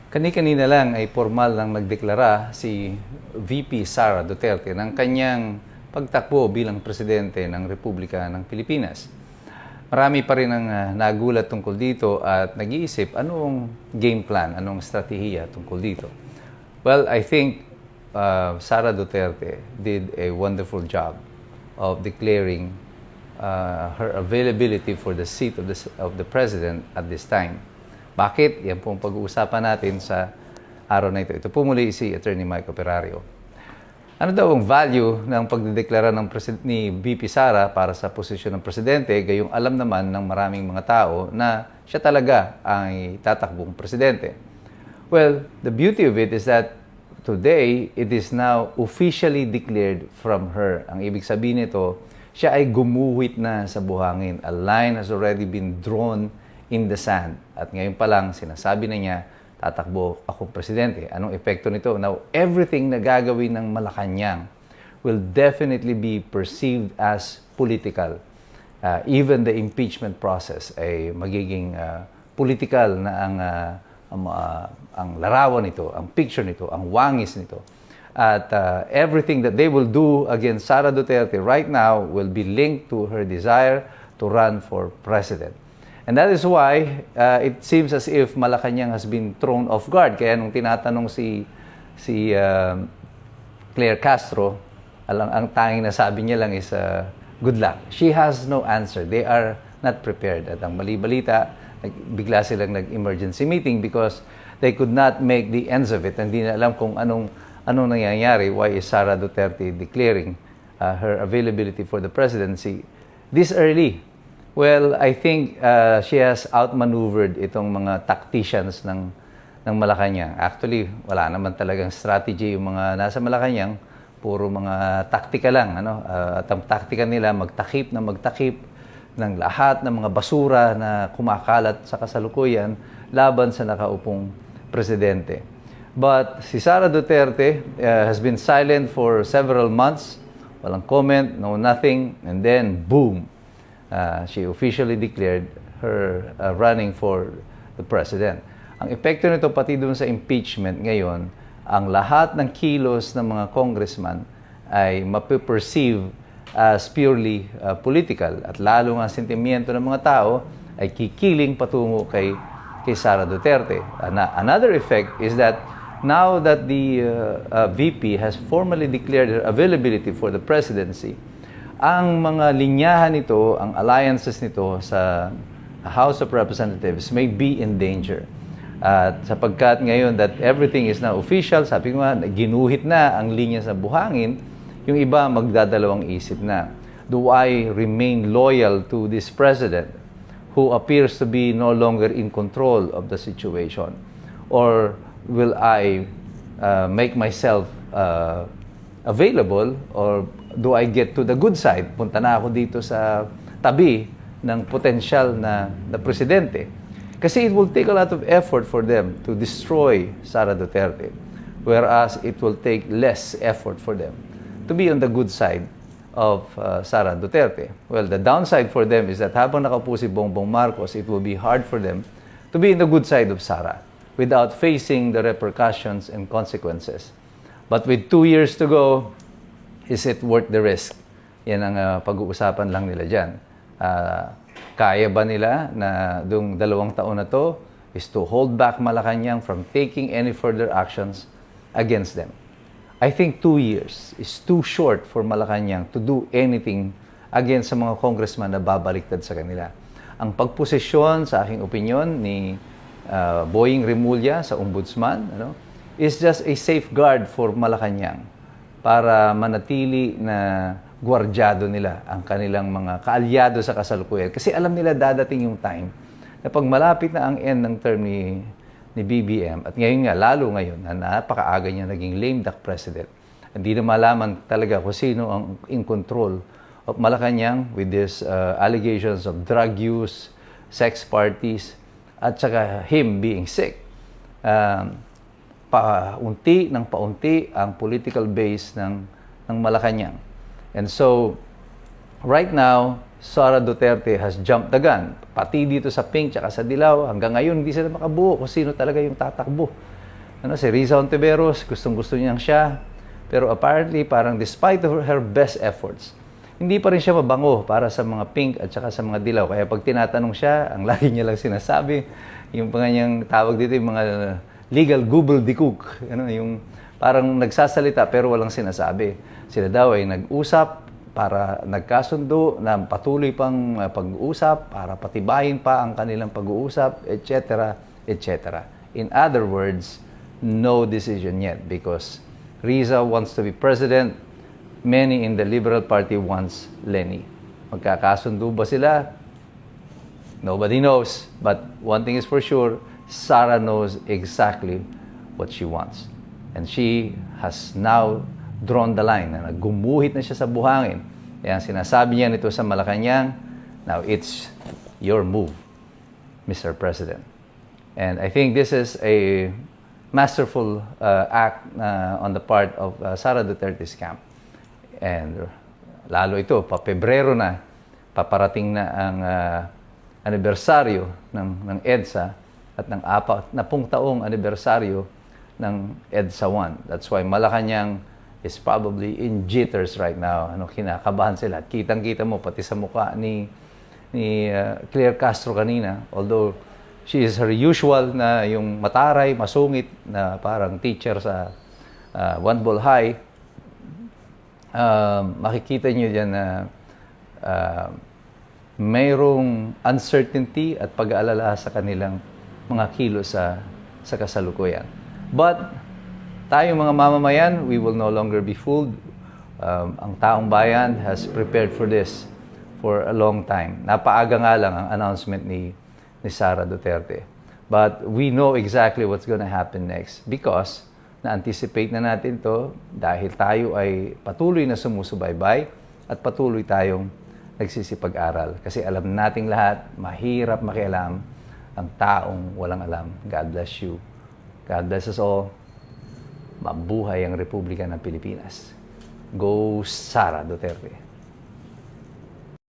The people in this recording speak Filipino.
Kani-kanina lang ay formal nang nagdeklara si VP Sara Duterte ng kanyang pagtakbo bilang presidente ng Republika ng Pilipinas. Marami pa rin ang nagulat tungkol dito at nag-iisip anong game plan, anong strategiya tungkol dito. Well, I think Sara Duterte did a wonderful job of declaring her availability for the seat of the president at this time. Bakit? Yan po ang pag-uusapan natin sa araw na ito. Ito po muli si Attorney Mike Operario. Ano daw ang value ng pagdedeklara ni VP Sara para sa posisyon ng presidente, gayong alam naman ng maraming mga tao na siya talaga ay tatakbong presidente? Well, the beauty of it is that today, it is now officially declared from her. Ang ibig sabihin nito, siya ay gumuhit na sa buhangin. A line has already been drawn in the sand. At ngayon pa lang, sinasabi na niya, tatakbo akong presidente. Anong epekto nito? Now, everything na gagawin ng Malacanang will definitely be perceived as political. Even the impeachment process ay magiging political na ang larawan nito, ang picture nito, ang wangis nito. At everything that they will do against Sara Duterte right now will be linked to her desire to run for president. And that is why it seems as if Malacanang has been thrown off guard. Kaya nung tinatanong si Claire Castro, ang tanging na sabi niya lang is, good luck. She has no answer. They are not prepared. At ang mali-balita, bigla silang nag-emergency meeting because they could not make the ends of it. Hindi na alam kung anong nangyayari. Why is Sara Duterte declaring her availability for the presidency this early? Well, I think she has outmaneuvered itong mga tacticians ng Malacanang. Actually, wala naman talagang strategy yung mga nasa Malacanang. Puro mga taktika lang. At ang taktika nila, magtakip ng lahat ng mga basura na kumakalat sa kasalukuyan laban sa nakaupong presidente. But si Sara Duterte has been silent for several months. Walang comment, no nothing. And then, boom! She officially declared her running for the president. Ang epekto nito pati doon sa impeachment ngayon, ang lahat ng kilos ng mga congressman ay mapiperceive as purely political. At lalo nga sentimiento ng mga tao ay kikiling patungo kay Sara Duterte. Another effect is that now that the VP has formally declared her availability for the presidency, ang mga linyahan nito, ang alliances nito sa House of Representatives may be in danger. At sapagkat ngayon that everything is now official, sabi ko nga, ginuhit na ang linya sa buhangin, yung iba magdadalawang isip na. Do I remain loyal to this president who appears to be no longer in control of the situation? Or will I make myself available, or do I get to the good side? Punta na ako dito sa tabi ng potensyal na presidente. Kasi it will take a lot of effort for them to destroy Sara Duterte, whereas it will take less effort for them to be on the good side of Sara Duterte. Well, the downside for them is that habang nakaupo si Bongbong Marcos, it will be hard for them to be in the good side of Sara without facing the repercussions and consequences. But with 2 years to go, is it worth the risk? Yan ang pag-uusapan lang nila dyan. Kaya ba nila na dung 2 taon na to is to hold back Malacanang from taking any further actions against them? I think 2 years is too short for Malacanang to do anything against sa mga congressman na babaliktad sa kanila. Ang pagposisyon, sa aking opinion, ni Boying Remulla sa ombudsman, is just a safeguard for Malacanang para manatili na gwardyado nila ang kanilang mga kaalyado sa kasalukuyan. Kasi alam nila dadating yung time na pag malapit na ang end ng term ni BBM, at ngayon nga, lalo ngayon, na napakaaga niya naging lame duck president, hindi na malaman talaga kung sino ang in control of Malacanang with these allegations of drug use, sex parties, at saka him being sick. Paunti ang political base ng Malacanang. And so, right now, Sara Duterte has jumped the gun. Pati dito sa pink tsaka sa dilaw, hanggang ngayon hindi sila makabuo kung sino talaga yung tatakbo. si Riza Ontiveros, gustong-gusto niyang siya. Pero apparently, parang despite of her best efforts, hindi pa rin siya mabango para sa mga pink at saka sa mga dilaw. Kaya pag tinatanong siya, ang lagi niya lang sinasabi, yung kanyang tawag dito, yung mga legal gobbledygook. Yung parang nagsasalita pero walang sinasabi. Sila daw ay nag-usap para nagkasundo na patuloy pang pag-uusap para patibayin pa ang kanilang pag-uusap, etc., etc. In other words, no decision yet because Riza wants to be president. Many in the Liberal Party wants Lenny. Magkakasundo ba sila? Nobody knows. But one thing is for sure, Sara knows exactly what she wants. And she has now drawn the line. Gumuhit na siya sa buhangin. Kaya sinasabi niya nito sa Malacanang, now it's your move, Mr. President. And I think this is a masterful act on the part of Sara Duterte's camp. And lalo ito, pa-Pebrero na, paparating na ang anibersaryo ng EDSA at ng 40 taong anibersaryo ng EDSA 1. That's why Malacanang is probably in jitters right now. Kinakabahan sila. Kitang-kita mo, pati sa mukha ni Claire Castro kanina, although she is her usual na yung mataray, masungit na parang teacher sa One Ball High, makikita nyo dyan na mayroong uncertainty at pag-aalala sa kanilang mga kilos sa kasalukuyan. But tayo mga mamamayan, we will no longer be fooled. Ang taong bayan has prepared for this for a long time. Napaaga nga lang ang announcement ni Sara Duterte. But we know exactly what's gonna happen next because na-anticipate na natin to dahil tayo ay patuloy na sumusubaybay at patuloy tayong nagsisipag-aral. Kasi alam nating lahat, mahirap makialam ang taong walang alam. God bless you. God bless us all. Mabuhay ang Republika ng Pilipinas. Go Sara Duterte.